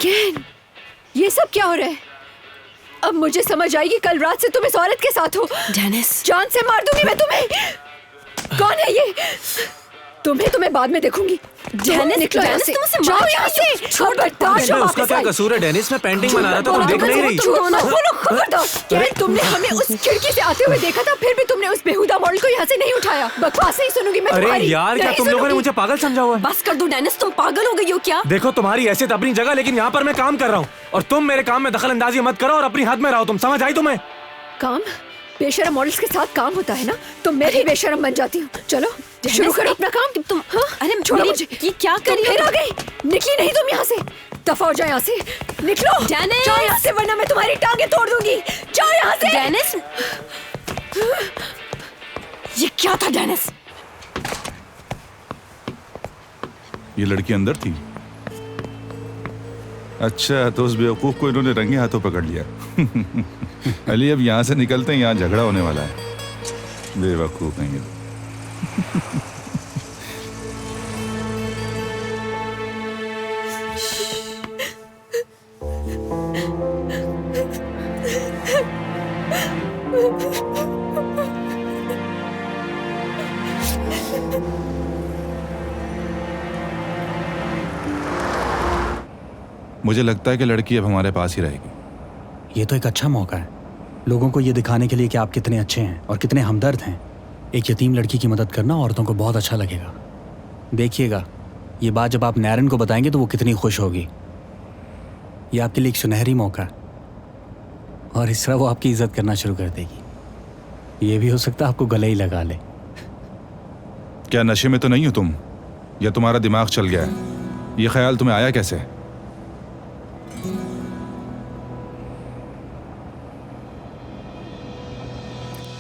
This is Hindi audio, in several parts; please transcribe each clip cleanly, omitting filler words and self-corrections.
अगेन ये सब क्या हो रहा है? अब मुझे समझ आएगी कल रात से तुम इस औरत के साथ हो। डेनिस, जान से मार दूंगी मैं तुम्हें। कौन है ये? तुम्हें बाद में देखूंगी। डेनिस, निकलो यहाँ से, जाओ यहाँ से। खबरदार, उसका क्या कसूर है डेनिस? मैं पेंटिंग बना रहा था, तुम देख नहीं रही? खबरदार, तुमने हमें उस खिड़की से आते हुए देखा था, फिर भी तुमने उस बेहुदा मॉडल को यहाँ से नहीं उठाया। बकवास नहीं सुनूंगी मैं अरे तुम्हारी। यार, क्या तुम लोगों ने मुझे पागल समझा हुआ है? बस कर दो डेनिस, तुम पागल हो गई हो क्या? देखो तुम्हारी हैसियत अपनी जगह, लेकिन यहाँ पर मैं काम कर रहा हूँ और तुम मेरे काम में दखल अंदाजी मत करो और अपनी हद में रहो। तुम समझ आई तुम्हें? काम? बेशरम मॉडल्स के साथ काम होता है ना, तो मैं भी बेशरम बन जाती हूँ। चलो शुरू करो अपना काम। तुम अरे छोड़ो मेरी- मुझे। ये क्या कर रही हो? फिर आ गई? निकली नहीं तुम यहाँ से? दफा हो जाओ यहाँ से। निकलो, डेनिस! जाओ यहाँ से, वरना मैं तुम्हारी टांगे तोड़ दूंगी। जाओ यहाँ से। डेनिस, ये क्या था डेनिस? ये लड़की अंदर थी। अच्छा, तो उस बेवकूफ को इन्होंने रंगे हाथों पकड़ लिया। अली, अब यहाँ से निकलते हैं, यहाँ झगड़ा होने वाला है। बेवकूफ नहीं है। मुझे लगता है कि लड़की अब हमारे पास ही रहेगी। ये तो एक अच्छा मौका है लोगों को ये दिखाने के लिए कि आप कितने अच्छे हैं और कितने हमदर्द हैं। एक यतीम लड़की की मदद करना औरतों को बहुत अच्छा लगेगा। देखिएगा, ये बात जब आप नैरन को बताएंगे तो वो कितनी खुश होगी। ये आपके लिए एक सुनहरी मौका है और इस तरह वो आपकी इज्जत करना शुरू कर देगी। ये भी हो सकता है आपको गले ही लगा ले। क्या नशे में तो नहीं हो तुम, या तुम्हारा दिमाग चल गया है? ये ख्याल तुम्हें आया कैसे?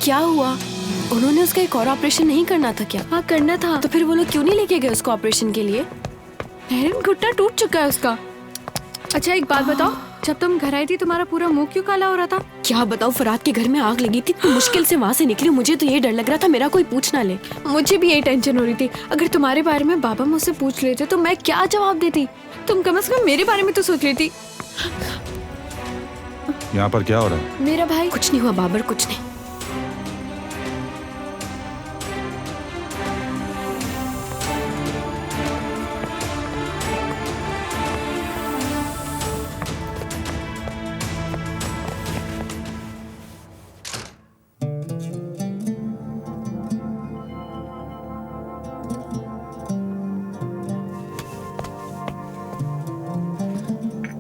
क्या हुआ? उन्होंने उसका एक और ऑपरेशन नहीं करना था क्या? हाँ, करना था। तो फिर वो लोग क्यों नहीं लेके गए उसको ऑपरेशन के लिए? नैरन, घुटना टूट चुका है उसका। अच्छा एक बात बताओ, जब तुम घर आई थी तुम्हारा पूरा मुंह क्यों काला हो रहा था? क्या बताऊं, फरात के घर में आग लगी थी, तो मुश्किल से वहाँ से निकली। मुझे तो ये डर लग रहा था मेरा कोई पूछ ना ले। मुझे भी यही टेंशन हो रही थी। अगर तुम्हारे बारे में बाबा मुझसे पूछ लेते तो मैं क्या जवाब देती? तुम कम से कम मेरे बारे में तो सोच लेती। यहाँ पर क्या हो रहा है? मेरा भाई। कुछ नहीं हुआ बाबर, कुछ नहीं।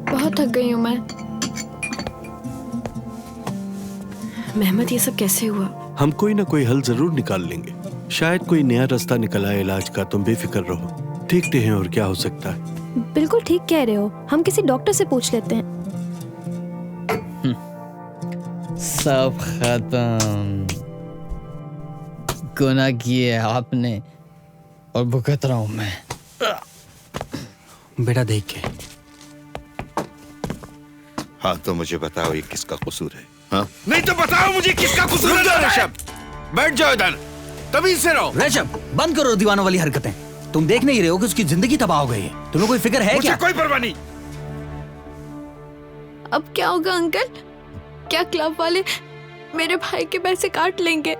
बहुत थक गई हूँ मैं। मेहमद, ये सब कैसे हुआ? हम कोई ना कोई हल जरूर निकाल लेंगे। शायद कोई नया रास्ता निकल आए इलाज का। तुम बेफिक्र रहो, देखते हैं और क्या हो सकता है। बिल्कुल ठीक कह रहे हो, हम किसी डॉक्टर से पूछ लेते हैं। सब खत्म। गुनाह किए आपने और भुगत रहा हूं मैं। बेटा देख के। हाँ तो मुझे बताओ ये किसका कसूर है? हाँ? नहीं तो बताओ मुझे किसका कसूर है? ऋषभ, बैठ जाओ इधर, तमीज से रहो। ऋषभ, बंद करो दीवानों वाली हरकतें। तुम देख नहीं रहे हो कि उसकी जिंदगी तबाह हो गई है? तुम्हें कोई फिक्र है क्या? मुझे कोई परवाह नहीं। अब क्या होगा अंकल? क्या क्लब वाले मेरे भाई के पैसे काट लेंगे?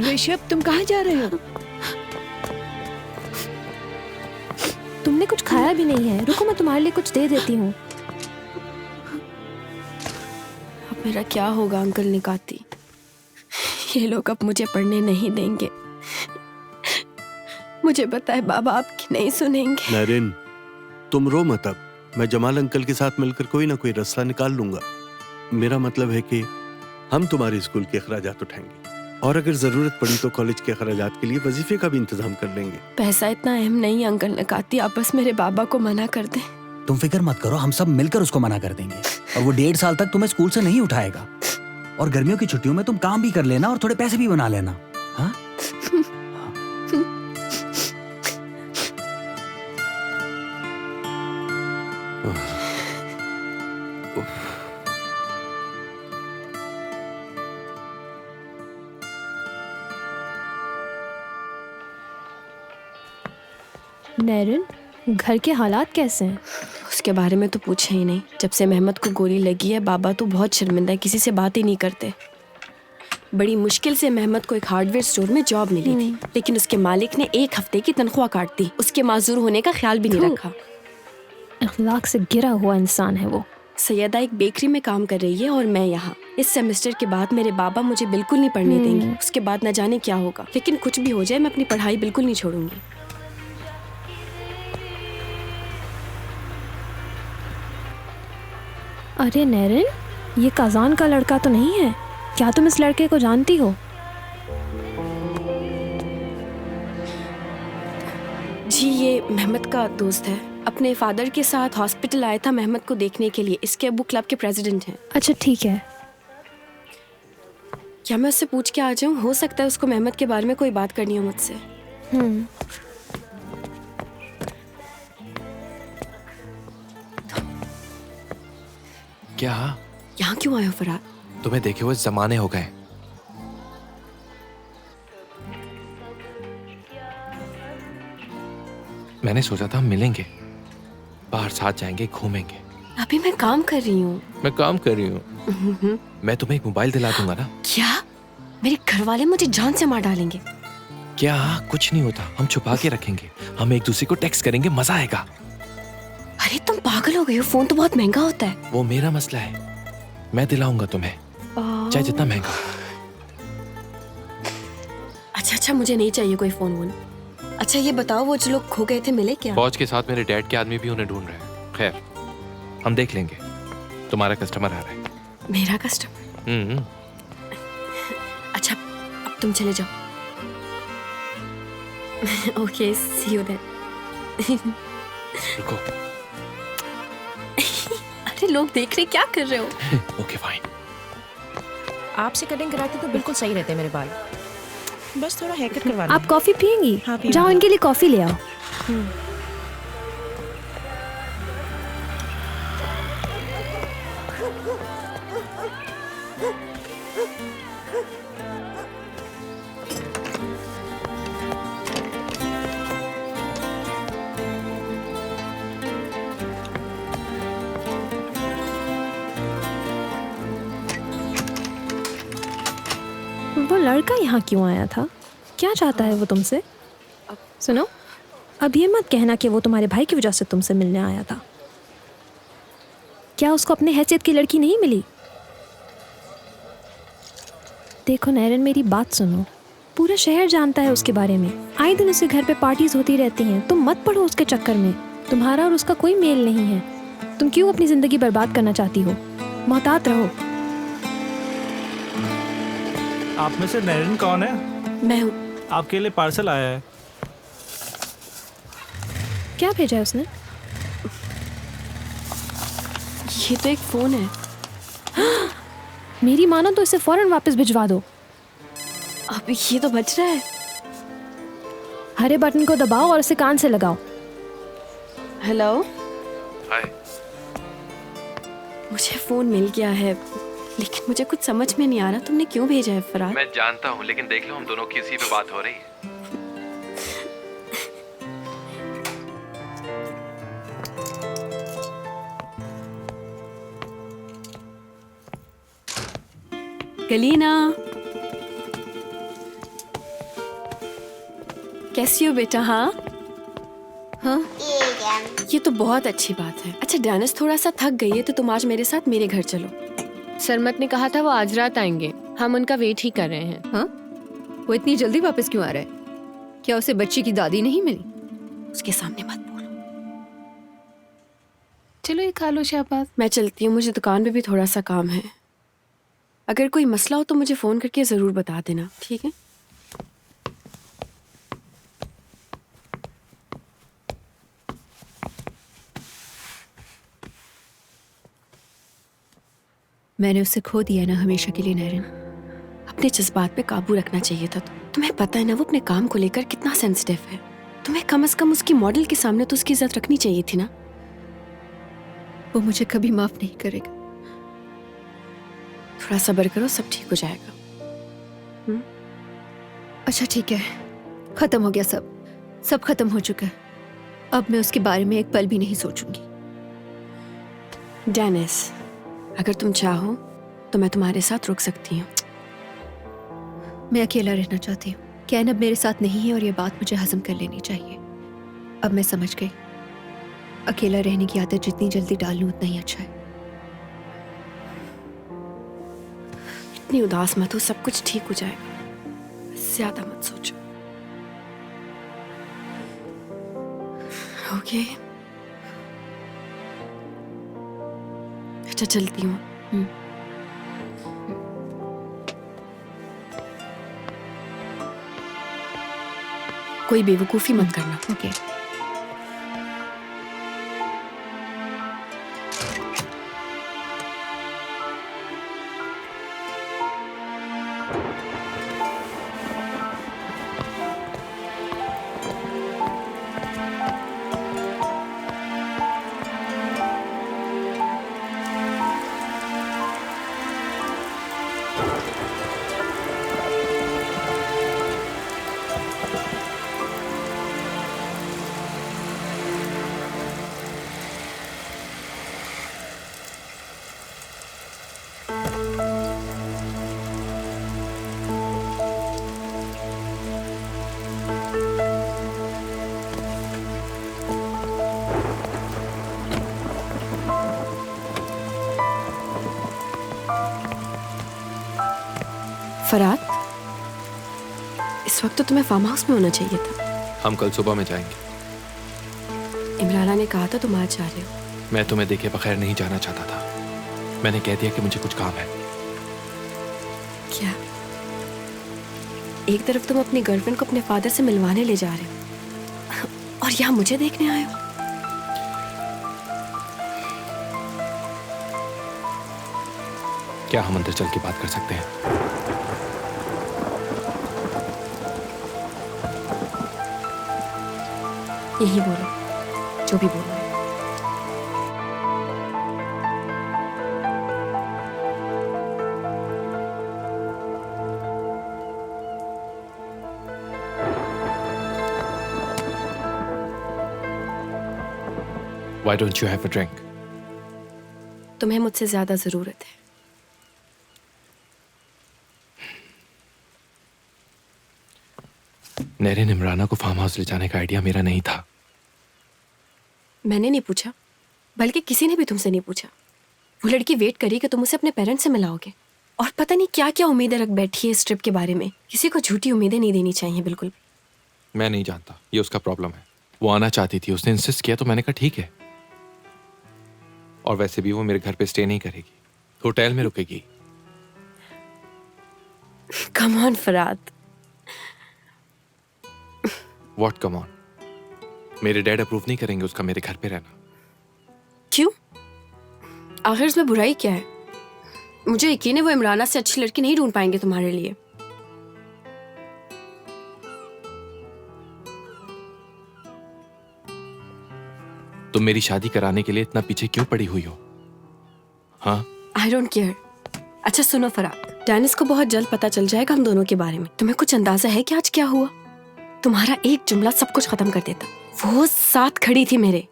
ऋषभ, तुम कहाँ जा रहे हो? तुमने कुछ खाया भी नहीं है, रुको मैं तुम्हारे लिए कुछ दे देती हूँ। अब मेरा क्या होगा अंकल निकाती? ये लोग अब मुझे पढ़ने नहीं देंगे। मुझे पता है बाबा आपकी नहीं सुनेंगे। नैरिन, तुम रो मत। अब मैं जमाल अंकल के साथ मिलकर कोई ना कोई रास्ता निकाल लूंगा। मेरा मतलब है कि हम तुम्हारे स्कूल के अखराजात उठाएंगे और अगर जरूरत पड़ी तो कॉलेज के अखराजात के लिए वजीफे का भी इंतजाम कर लेंगे। पैसा इतना अहम नहीं अंकल निकाती, आप बस मेरे बाबा को मना कर दें। तुम फिक्र मत करो, हम सब मिलकर उसको मना कर देंगे और वो 1.5 साल तक तुम्हें स्कूल से नहीं उठाएगा। और गर्मियों की छुट्टियों में तुम काम भी कर लेना और थोड़े पैसे भी बना लेना। हाँ? नैरन, घर के हालात कैसे हैं? उसके बारे में तो पूछे ही नहीं। जब से मेहमत को गोली लगी है बाबा तो बहुत शर्मिंदा है, किसी से बात ही नहीं करते। बड़ी मुश्किल से मेहमत को एक हार्डवेयर स्टोर में जॉब मिली थी, लेकिन उसके मालिक ने 1 हफ्ते की तनख्वाह काट दी। उसके माजूर होने का ख्याल भी नहीं रखा। अखलाक से गिरा हुआ इंसान है वो। सैयदा एक बेकरी में काम कर रही है और मैं यहाँ। इस सेमेस्टर के बाद मेरे बाबा मुझे बिल्कुल नहीं पढ़ने देंगे। उसके बाद न जाने क्या होगा, लेकिन कुछ भी हो जाए मैं अपनी पढ़ाई बिल्कुल नहीं छोड़ूंगी। अरे नैरन, ये काजान का लड़का तो नहीं है? क्या तुम इस लड़के को जानती हो? जी ये मेहमत का दोस्त है। अपने फादर के साथ हॉस्पिटल आया था मेहमत को देखने के लिए। इसके अबू क्लब के प्रेसिडेंट हैं। अच्छा ठीक है। क्या मैं उससे पूछ के आ जाऊं? हो सकता है उसको मेहमत के बारे में कोई बात करनी हो मुझसे। क्या? यहाँ क्यों आए हो फराद? तुम्हें देखे हुए जमाने हो गए। मैंने सोचा था हम मिलेंगे, बाहर साथ जाएंगे, घूमेंगे। अभी मैं काम कर रही हूँ। मैं काम कर रही हूँ। मैं तुम्हें एक मोबाइल दिला दूंगा ना। क्या? मेरे घर वाले मुझे जान से मार डालेंगे। क्या? कुछ नहीं होता, हम छुपा के रखेंगे। हम एक दूसरे को टेक्स्ट करेंगे, मजा आएगा। अरे तुम पागल हो गए हो, फोन तो बहुत महंगा होता है। वो मेरा मसला है, मैं दिलाऊंगा तुम्हें, चाहे जितना महंगा। अच्छा मुझे नहीं चाहिए कोई फोन वोन। अच्छा ये बताओ वो जो लोग खो गए थे मिले क्या? फौज के साथ मेरे डैड के आदमी भी उन्हें ढूंढ रहे हैं। खैर हम देख लेंगे। तुम्हारा कस्टमर आ रहा है। मेरा कस्टमर? अच्छा अब तुम चले जाओ। Okay see you then. रुको। अरे लोग देख रहे क्या कर रहे हो? Okay fine. आपसे कटिंग कराती तो बिल्कुल सही रहते मेरे बाल, बस थोड़ा हेयर कट करवा आप कॉफी पियेंगी? हाँ, जाओ इनके लिए कॉफी ले आओ। वो लड़का यहाँ क्यों आया था? क्या चाहता है वो तुमसे? सुनो, अब ये मत कहना कि वो तुम्हारे भाई की वजह से तुमसे मिलने आया था। क्या उसको अपने हैसियत की लड़की नहीं मिली? देखो नैरन, मेरी बात सुनो। पूरा शहर जानता है उसके बारे में। आए दिन उसके घर पे पार्टीज होती रहती हैं। तुम मत पड़ो उसके चक्कर में। तुम्हारा और उसका कोई मेल नहीं है। तुम क्यों अपनी जिंदगी बर्बाद करना चाहती हो? मोहतात रहो। आप में से नैरन कौन है? मैं हूँ। आपके लिए पार्सल आया है। क्या भेजा है उसने? ये तो एक फोन है। मेरी मानो तो इसे फौरन वापस भिजवा दो। अब ये तो बज रहा है। हरे बटन को दबाओ और इसे कान से लगाओ। हेलो। हाय। मुझे फोन मिल गया है, लेकिन मुझे कुछ समझ में नहीं आ रहा तुमने क्यों भेजा है फराद? मैं जानता हूँ, लेकिन देख लो हम दोनों की इसी पे बात हो रही है। गलीना, कैसी हो बेटा? हाँ हाँ, ये तो बहुत अच्छी बात है। अच्छा डैनिस थोड़ा सा थक गई है तो तुम आज मेरे साथ मेरे घर चलो। सरमत ने कहा था वो आज रात आएंगे, हम उनका वेट ही कर रहे हैं। हाँ, वो इतनी जल्दी वापस क्यों आ रहा है? क्या उसे बच्ची की दादी नहीं मिली? उसके सामने मत बोलो। चलो ये खा लो शहबाज। मैं चलती हूँ, मुझे दुकान पे भी थोड़ा सा काम है। अगर कोई मसला हो तो मुझे फोन करके जरूर बता देना, ठीक है? मैंने उसे खो दिया ना हमेशा के लिए नैरन। अपने जज्बात पे काबू रखना चाहिए था। तुम्हें पता है ना वो अपने काम को लेकर कितना सेंसिटिव है। तुम्हें कम से कम उसकी मॉडल के सामने तो उसकी इज्जत रखनी चाहिए थी ना। वो मुझे कभी माफ नहीं करेगा। थोड़ा सब्र करो, सब ठीक हो जाएगा। अच्छा ठीक है, खत्म हो गया सब खत्म हो चुका है। अब मैं उसके बारे में एक पल भी नहीं सोचूंगी। डेनिस, अगर तुम चाहो तो मैं तुम्हारे साथ रुक सकती हूँ। मैं अकेला रहना चाहती हूँ। कैन अब मेरे साथ नहीं है और ये बात मुझे हजम कर लेनी चाहिए। अब मैं समझ गई, अकेला रहने की आदत जितनी जल्दी डाल लूं उतना ही अच्छा है। इतनी उदास मत हो, सब कुछ ठीक हो जाएगा। ज्यादा मत सोचो। ओके, अच्छा चलती हूँ। कोई बेवकूफी मत करना। ओके। फरात, इस वक्त तो तुम्हें फार्म हाउस में होना चाहिए था। हम कल सुबह में जाएंगे। इमराना ने कहा था तुम आज जा रहे हो। मैं तुम्हें देखे बगैर नहीं जाना चाहता था। मैंने कह दिया कि मुझे कुछ काम है। क्या? एक तरफ तुम अपनी गर्लफ्रेंड को अपने फादर से मिलवाने ले जा रहे हो और यहाँ मुझे देखने आए हो। क्या हम अंदर चल के बात कर सकते हैं? यही बोलो, जो भी बोलो। Why don't you have a drink? तुम्हें मुझसे ज्यादा जरूरत है। नैरिन इमराना को फार्म हाउस ले जाने का आइडिया मेरा नहीं था। मैंने नहीं पूछा, बल्कि किसी ने भी तुमसे नहीं पूछा। वो लड़की वेट करी कि तुम उसे अपने पेरेंट्स से मिलाओगे और पता नहीं क्या क्या उम्मीदें रख बैठी है इस ट्रिप के बारे में। किसी को झूठी उम्मीदें नहीं देनी चाहिए बिल्कुल। मैं नहीं जानता, ये उसका प्रॉब्लम है। वो आना चाहती थी, उसने इंसिस्ट किया तो मैंने कहा ठीक है। और वैसे भी वो मेरे घर पे स्टे नहीं करेगी, होटल में रुकेगी। कम ऑन फरात। What come on? मेरे डैड अप्रूव नहीं करेंगे उसका मेरे घर पे रहना। क्यों? आखिर इसमें बुराई क्या है? मुझे यकीन है वो इमराना से अच्छी लड़की नहीं ढूंढ पाएंगे तुम्हारे लिए। तुम मेरी शादी कराने के लिए इतना पीछे क्यों पड़ी हुई हो? हाँ? I don't care. अच्छा सुनो फरात, डेनिस को बहुत जल्द पता चल जाएगा हम दोनों के बारे में। तुम्हें कुछ अंदाजा है कि आज क्या हुआ? तुम्हारा एक जुमला सब कुछ खत्म कर देता। वो साथ खड़ी थी मेरे।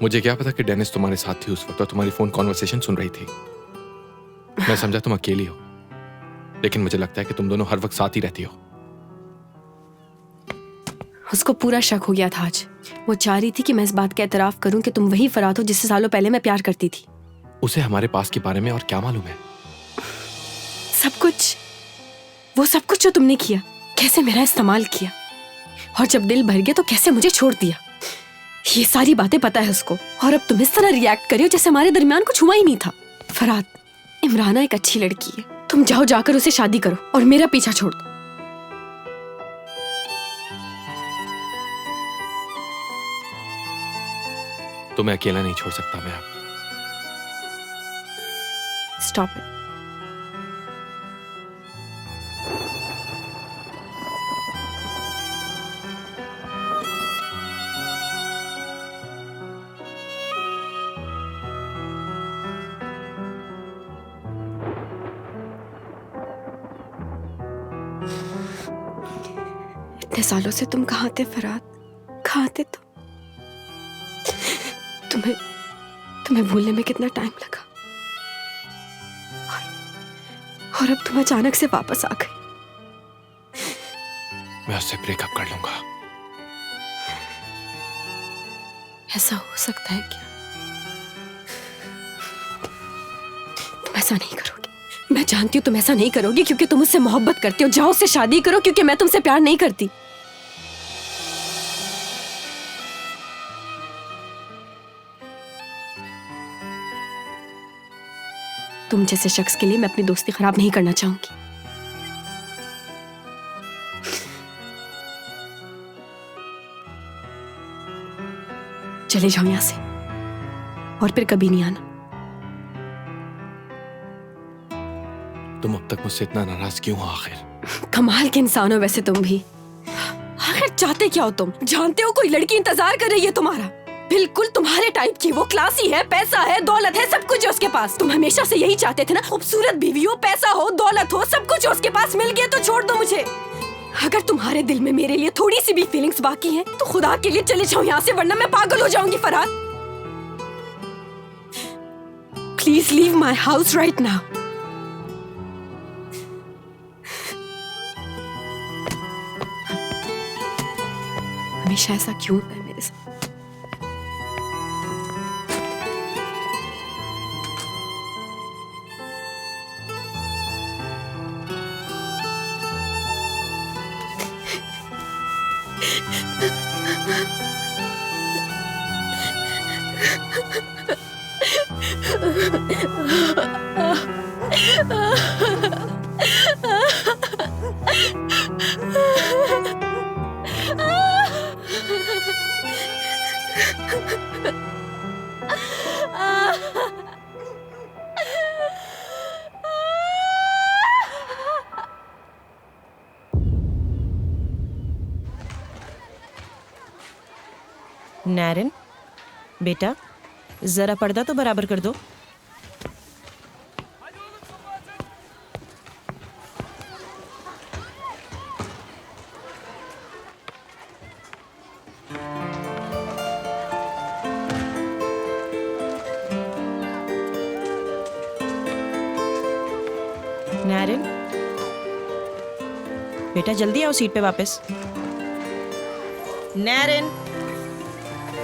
मुझे क्या पता कि डेनिस तुम्हारे साथ थी उस वक्त और तुम्हारी फोन कॉन्वर्सेशन सुन रही थी। मैं समझा तुम अकेली हो, लेकिन मुझे लगता है कि तुम दोनों हर वक्त साथ ही रहती हो। उसको पूरा शक हो गया था आज। वो चाह रही थी कि मैं इस बात का एतराफ करूं कि तुम वही फरात हो जिससे सालों पहले मैं प्यार करती थी। उसे हमारे पास के बारे में और क्या मालूम है? सब कुछ, वो सब कुछ जो तुमने किया, कैसे मेरा इस्तेमाल किया, और जब दिल भर गया तो कैसे मुझे छोड़ दिया, ये सारी बातें पता है उसको। और अब तुम इस तरह रिएक्ट कर रही हो जैसे हमारे दरमियान कुछ हुआ ही नहीं था। फरात, इमराना एक अच्छी लड़की है। तुम जाओ, जाकर उसे शादी करो और मेरा पीछा छोड़ दो। तुम्हें अकेला नहीं छोड़ सकता मैं अब। Stop it. इतने सालों से तुम कहाँ थे फरात? कहाँ थे तुम? तुम्हें भूलने में कितना टाइम लगा, और अब तुम अचानक से वापस आ गए। मैं उससे ब्रेकअप कर लूंगा। ऐसा हो सकता है क्या? तुम ऐसा नहीं करोगी, मैं जानती हूँ तुम ऐसा नहीं करोगी क्योंकि तुम उससे मोहब्बत करती हो। जाओ उससे शादी करो, क्योंकि मैं तुमसे प्यार नहीं करती। तुम जैसे शख्स के लिए मैं अपनी दोस्ती खराब नहीं करना चाहूंगी। चले जाओ यहां से और फिर कभी नहीं आना। तुम अब तक मुझसे इतना नाराज क्यों हो आखिर? कमाल के इंसान हो वैसे तुम भी। आखिर चाहते क्या हो तुम? जानते हो कोई लड़की इंतजार कर रही है तुम्हारा, बिल्कुल तुम्हारे टाइप की। वो क्लासी है, पैसा है, दौलत है, सब कुछ है उसके पास। तुम हमेशा से यही चाहते थे ना, खूबसूरत बीवी हो, पैसा हो, दौलत हो, सब कुछ है उसके पास। मिल गया तो छोड़ दो मुझे। अगर तुम्हारे दिल में मेरे लिए थोड़ी सी भी फीलिंग्स बाकी हैं, तो खुदा के लिए चले जाओ यहाँ से, वरना मैं पागल हो जाऊंगी। Farhad, please leave my house right now. हमेशा ऐसा क्यों होता है मेरे साथ? नैरन, बेटा जरा पर्दा तो बराबर कर दो। नैरन, बेटा जल्दी आओ सीट पे वापस। नैरन।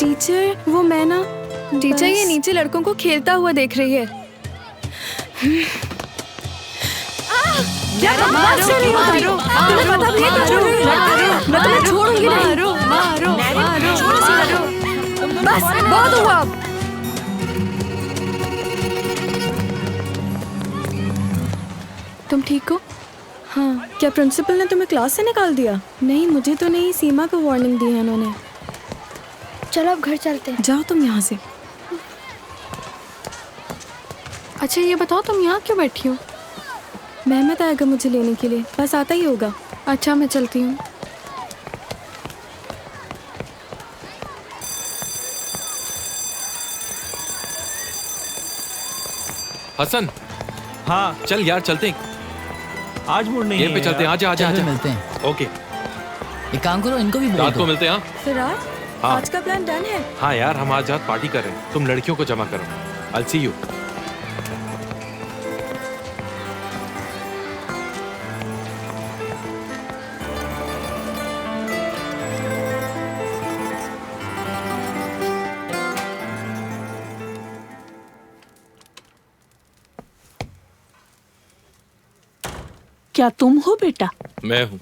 टीचर, वो मैं ना टीचर ये नीचे लड़कों को खेलता हुआ देख रही है। बस बहुत हुआ अब। तुम ठीक हो? हाँ, क्या प्रिंसिपल ने तुम्हें क्लास से निकाल दिया? नहीं, मुझे तो नहीं, सीमा को वार्निंग दी है उन्होंने। चलो अब घर चलते हैं। जाओ तुम यहाँ से। अच्छा ये बताओ, तुम यहाँ क्यों बैठी हो? मेहमत आएगा मुझे लेने के लिए, बस आता ही होगा। अच्छा मैं चलती हूँ। हसन, हाँ चल यार चलते हैं। आज मूड नहीं यहीं पे है चलते हैं। आजा आजा चलो आजा। मिलते हैं। ओके, एक काम करो, इनको भी बोल रात दो। को मिलते हैं। हाँ फिराज, हाँ। आज का प्लान डन है? हाँ यार, हम आज रात पार्टी कर रहे हैं। तुम लड़कियों को जमा करो। I'll see you। क्या तुम हो बेटा? मैं हूँ।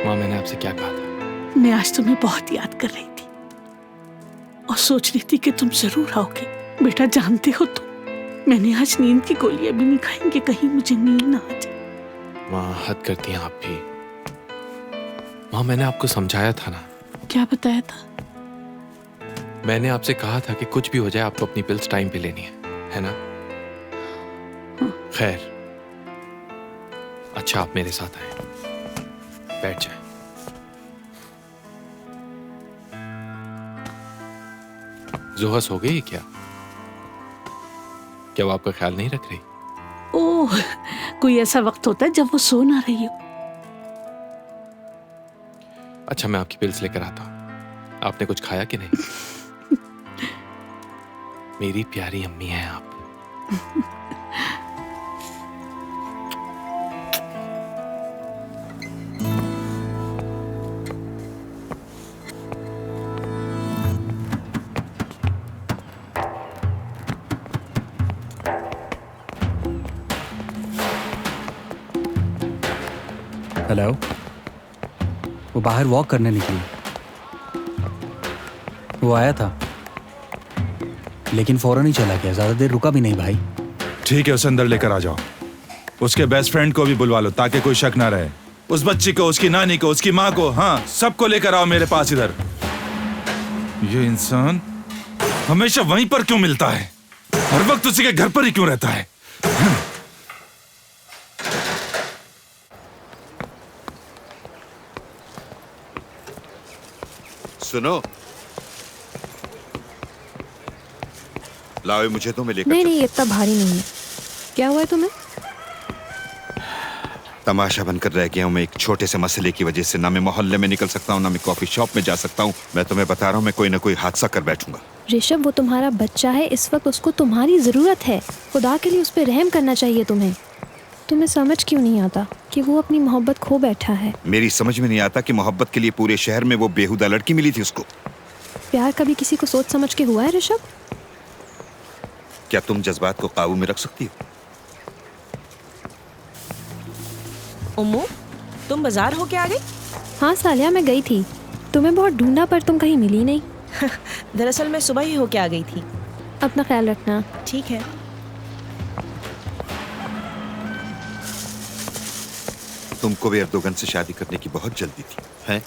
माँ, मैंने आपसे क्या कहा था? मैं आज तुम्हें बहुत याद कर रही थी और सोच रही थी कि तुम जरूर आओगे। बेटा जानते हो तुम, मैंने आज नींद की गोलियां भी नहीं खाई कि कहीं मुझे नींद ना आ जाए। माँ, हद करती हैं आप भी। माँ, मैंने आपको समझाया था ना। क्या बताया था? मैंने आपसे कहा था कि कुछ भी हो जाए आपको अपनी पिल्स टाइम पे लेनी है ना? खैर, अच्छा आप मेरे साथ आए, बैठ जाए। जोहस हो गई क्या? क्या वो आपका ख्याल नहीं रख रही? ओह, कोई ऐसा वक्त होता है जब वो सो ना रही हो। अच्छा, मैं आपकी पिल्स लेकर आता हूं। आपने कुछ खाया कि नहीं? मेरी प्यारी अम्मी हैं आप। हेलो, वो बाहर वॉक करने निकली। वो आया था लेकिन फौरन ही चला गया, ज्यादा देर रुका भी नहीं भाई। ठीक है, उसे अंदर लेकर आ जाओ। उसके बेस्ट फ्रेंड को भी बुलवा लो ताकि कोई शक ना रहे। उस बच्ची को, उसकी नानी को, उसकी माँ को, हाँ सबको लेकर आओ मेरे पास इधर। ये इंसान हमेशा वहीं पर क्यों मिलता है? हर वक्त उसी के घर पर ही क्यों रहता है? सुनो, लाओ मुझे तो मैं लेकर नहीं नहीं, इतना भारी नहीं है। क्या हुआ है तुम्हें? तमाशा बनकर रह गया हूँ मैं एक छोटे से मसले की वजह से। ना मैं मोहल्ले में निकल सकता हूँ, ना मैं कॉफी शॉप में जा सकता हूँ। मैं तुम्हें बता रहा हूँ, मैं कोई ना कोई हादसा कर बैठूंगा। ऋषभ, वो तुम्हारा बच्चा है, इस वक्त उसको तुम्हारी ज़रूरत है। खुदा के लिए उस पर रहम करना चाहिए तुम्हें। तुम्हें समझ क्यों नहीं आता कि वो अपनी मोहब्बत खो बैठा है? मेरी समझ में नहीं आता कि मोहब्बत के लिए पूरे शहर में वो बेहुदा लड़की मिली थी उसको। प्यार कभी किसी को सोच समझ के हुआ है ऋषभ? क्या तुम जज्बात को काबू में रख सकती हो? उम्मू, तुम बाजार होके आ गई? हाँ सालिया, मैं गई थी। तुम्हें बहुत ढूंढा पर तुम कहीं मिली नहीं। दरअसल मैं सुबह ही होके आ गई थी। अपना ख्याल रखना। ठीक है। तुमको भी एर्दोगन से शादी करने की बहुत जल्दी थी, हैं?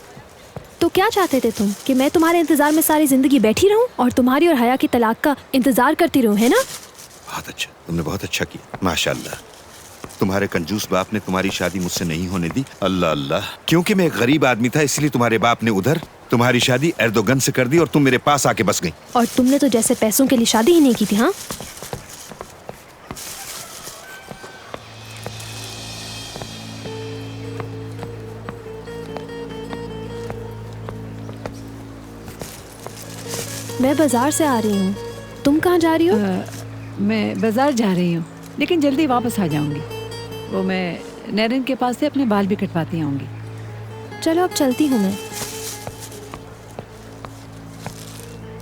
तो क्या चाहते थे तुम, कि मैं तुम्हारे इंतजार में सारी जिंदगी बैठी रहूं और तुम्हारी और हया की तलाक का इंतजार करती रहूं, है ना? बहुत अच्छा, तुमने बहुत अच्छा किया, माशाल्लाह। तुम्हारे कंजूस बाप ने तुम्हारी शादी मुझसे नहीं होने दी। अल्लाह अल्लाह। क्योंकि मैं एक गरीब आदमी था इसलिए तुम्हारे बाप ने उधर तुम्हारी शादी एर्दोगन से कर दी और तुम मेरे पास आके बस गई। और तुमने तो जैसे पैसों के लिए शादी ही नहीं की थी। हाँ, मैं बाजार से आ रही हूँ। तुम कहाँ जा रही हो? मैं बाजार जा रही हूँ, लेकिन जल्दी वापस आ जाऊंगी। वो मैं नैरन के पास से अपने बाल भी कटवाती आऊंगी। चलो अब चलती हूँ मैं।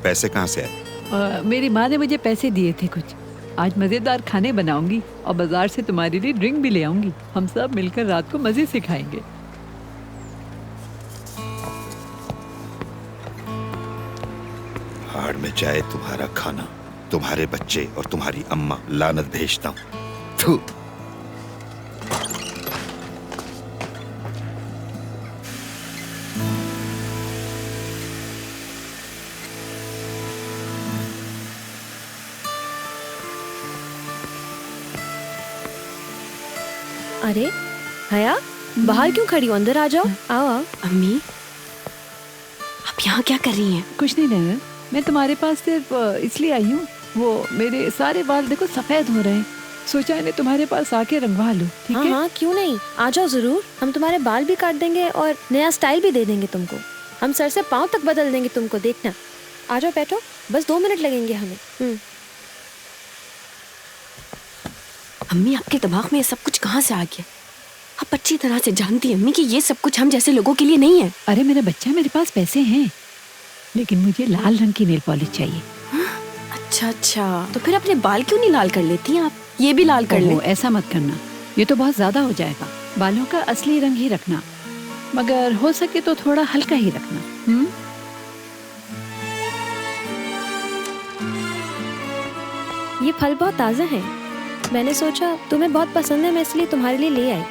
पैसे कहाँ से आए? मेरी माँ ने मुझे पैसे दिए थे कुछ। आज मज़ेदार खाने बनाऊंगी और बाजार से तुम्हारे लिए ड्रिंक भी ले आऊंगी। हम सब मिलकर रात को मज़े से खाएंगे। हाड़ में जाए तुम्हारा खाना, तुम्हारे बच्चे और तुम्हारी अम्मा। लानत भेजता हूँ। थू। अरे हया, बाहर क्यों खड़ी हो? अंदर आ जाओ। आओ आओ। अम्मी, आप यहाँ क्या कर रही हैं? कुछ नहीं नैरन, मैं तुम्हारे पास सिर्फ इसलिए आई हूँ, वो मेरे सारे बाल देखो सफेद हो रहे हैं। सोचा इन्हें तुम्हारे पास आके रंगवा लूं। ठीक हाँ है? हाँ, क्यों नहीं, आ जाओ जरूर। हम तुम्हारे बाल भी काट देंगे और नया स्टाइल भी दे देंगे तुमको। हम सर से पाँव तक बदल देंगे तुमको, देखना। आ जाओ, बैठो, बस 2 मिनट लगेंगे हमें। अम्मी, आपके दिमाग में ये सब कुछ कहाँ से आ गया? आप अच्छी तरह से जानती हैं अम्मी कि ये सब कुछ हम जैसे लोगों के लिए नहीं है। अरे मेरा बच्चा, मेरे पास पैसे हैं, लेकिन मुझे लाल रंग की नेल पॉलिश चाहिए। अच्छा अच्छा, तो फिर अपने बाल क्यों नहीं लाल कर लेती हैं आप? ये भी लाल कर ले। ऐसा मत करना, ये तो बहुत ज्यादा हो जाएगा। बालों का असली रंग ही रखना, मगर हो सके तो थोड़ा हल्का ही रखना। ये फल बहुत ताज़ा है, मैंने सोचा तुम्हें बहुत पसंद है, मैं इसलिए तुम्हारे लिए ले आई।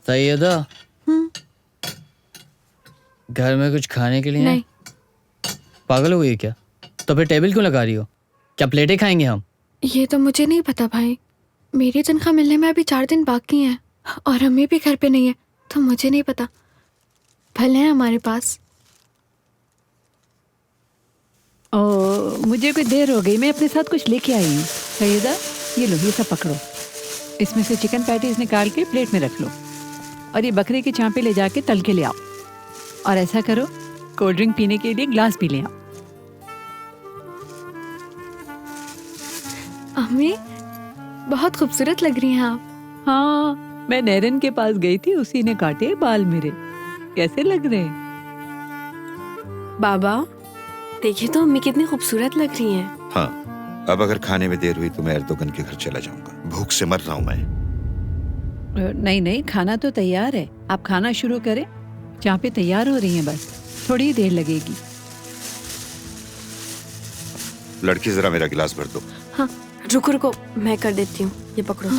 सैयदा, घर में कुछ खाने के लिए नहीं। पागल हो गई क्या? तो फिर टेबल क्यों लगा रही हो? क्या प्लेटें खाएंगे हम? ये तो मुझे नहीं पता भाई, मेरी तनख्वाह मिलने में अभी 4 दिन बाकी हैं और अम्मी भी घर पे नहीं है, तो मुझे नहीं पता। फल है हमारे पास। ओ, मुझे कोई देर हो गई, मैं अपने साथ कुछ लेके आई हूँ। सैयदा, ये लो, ये सब पकड़ो। इसमें से चिकन पैटीज निकाल के प्लेट में रख लो और ये बकरे के चांपे ले जाके तल के ले आओ। और ऐसा करो, कोल्ड ड्रिंक पीने के लिए ग्लास भी ले आओ। अम्मी, बहुत खूबसूरत लग रही हैं आप। हाँ, मैं नैरन के पास गई थी, उसी ने काटे बाल मेरे। कैसे लग रहे हैं? बाबा देखिए तो अम्मी कितनी खूबसूरत लग रही हैं। हाँ, अब अगर खाने में देर हुई तो मैं एर्दोगन के घर चला जाऊंगा। भूख से मर रहा हूं मैं। नहीं नहीं, खाना तो तैयार है, आप खाना शुरू करें। चांपे तैयार हो रही हैं, बस थोड़ी ही देर लगेगी। लड़की जरा मेरा गिलास भर दो। हाँ रुको रुको, मैं कर देती हूँ, ये पकड़ो।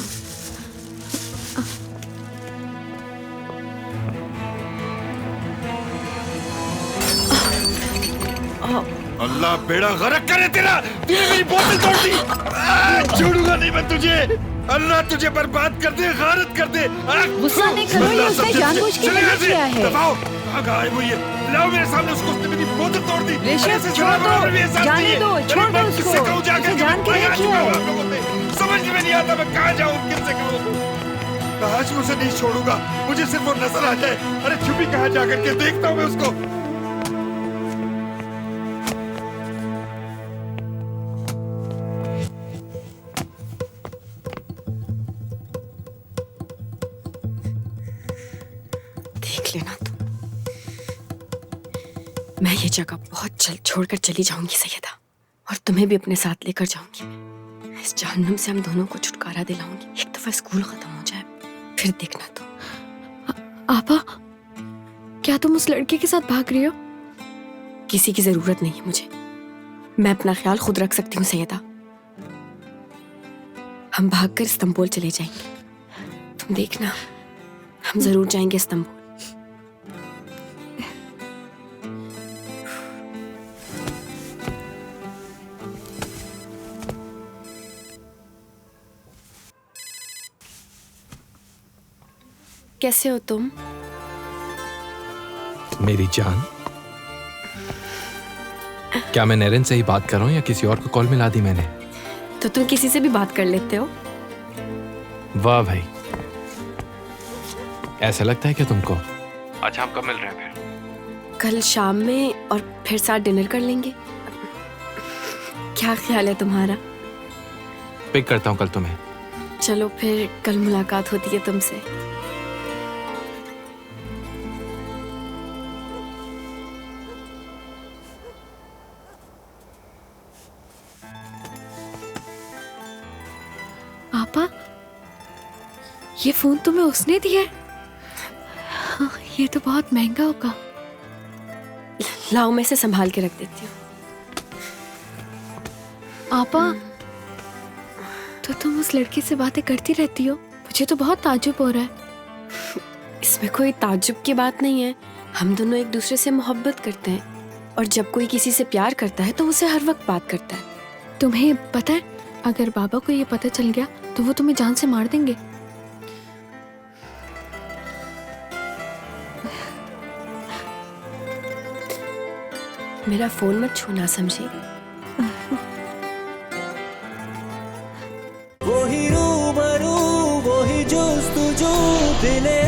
अल्लाह बेड़ा गर्क करे तेरा। तूने मेरी बोतल तोड़ दी। छोड़ूंगा नहीं मैं तुझे। अल्लाह तुझे बर्बाद कर दे, गारत कर दे। गुस्सा नहीं करो, ये उसने जानबूझ के नहीं किया है। दबाओ, कहाँ गायब हुई है? लाओ मेरे सामने उसको, उसने मेरी बोतल तोड़ दी। रेशम, छोड़ दो, जाने दो, छोड़ दो उसको। उसे जान के नहीं किया है। समझ में नहीं आता मैं कहाँ जाऊँ, किससे कहूँ। आज मुझे नहीं छोड़ूंगा, मुझे सिर्फ वो नजर आ जाए। अरे छुपी कहाँ जाकर के देखता हूँ मैं उसको। देख लेना तुम, मैं ये जगह बहुत जल्द छोड़कर चली जाऊंगी सैयदा, और तुम्हें भी अपने साथ लेकर जाऊंगी। मैं इस जहन्नुम से हम दोनों को छुटकारा दिलाऊंगी। एक दफा स्कूल खत्म हो जाए, फिर देखना तुम। आपा, क्या तुम उस लड़के के साथ भाग रही हो? किसी की जरूरत नहीं है मुझे, मैं अपना ख्याल खुद रख सकती हूँ सैयदा। हम भागकर इस्तांबुल चले जाएंगे, तुम देखना, हम जरूर जाएंगे इस्तांबुल। कैसे हो तुम? मेरी जान, क्या मैं नैरन से ही बात कर रहा हूँ या किसी और को कॉल मिला दी मैंने? तो तुम किसी से भी बात कर लेते हो। वाह भाई, ऐसा लगता है क्या तुमको? अच्छा, हम कब मिल रहे हैं फिर? कल शाम में, और फिर साथ डिनर कर लेंगे। क्या ख्याल है तुम्हारा? पिक करता हूँ कल तुम्हें। चलो फिर कल मुलाकात होती है तुमसे। आपा, ये फोन तुम्हें उसने दिया है? हाँ, ये तो बहुत महंगा होगा। लाओ, मैं इसे संभाल के रख देती हूँ। आपा, तो तुम उस लड़की से बातें करती रहती हो? मुझे तो बहुत ताज्जुब हो रहा है। इसमें कोई ताज्जुब की बात नहीं है, हम दोनों एक दूसरे से मोहब्बत करते हैं, और जब कोई किसी से प्यार करता है तो उसे हर वक्त बात करता है। तुम्हें पता है, अगर बाबा को ये पता चल गया तो वो तुम्हें जान से मार देंगे। मेरा फोन मत छूना, समझी? वही रूबरू, वही जोस्तुजू, दिले